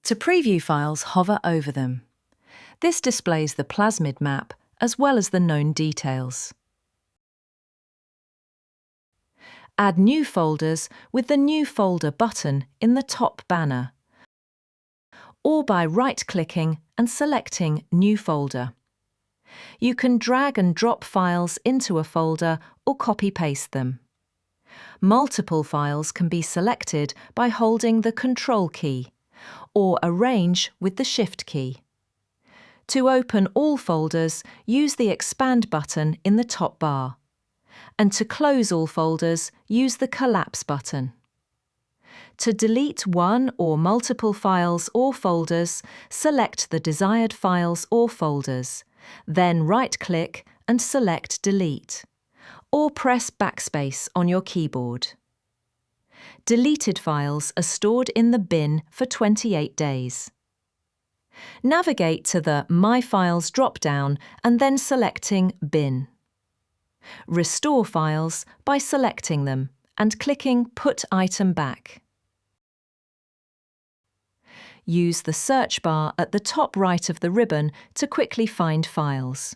To preview files, hover over them. This displays the plasmid map as well as the known details. Add new folders with the New Folder button in the top banner, or by right-clicking and selecting New Folder. You can drag and drop files into a folder or copy-paste them. Multiple files can be selected by holding the Control key, or arrange with the Shift key. To open all folders, use the Expand button in the top bar. And to close all folders, use the Collapse button. To delete one or multiple files or folders, select the desired files or folders, then right-click and select Delete, or press Backspace on your keyboard. Deleted files are stored in the bin for 28 days. Navigate to the My Files drop-down and then selecting Bin. Restore files by selecting them and clicking Put Item Back. Use the search bar at the top right of the ribbon to quickly find files.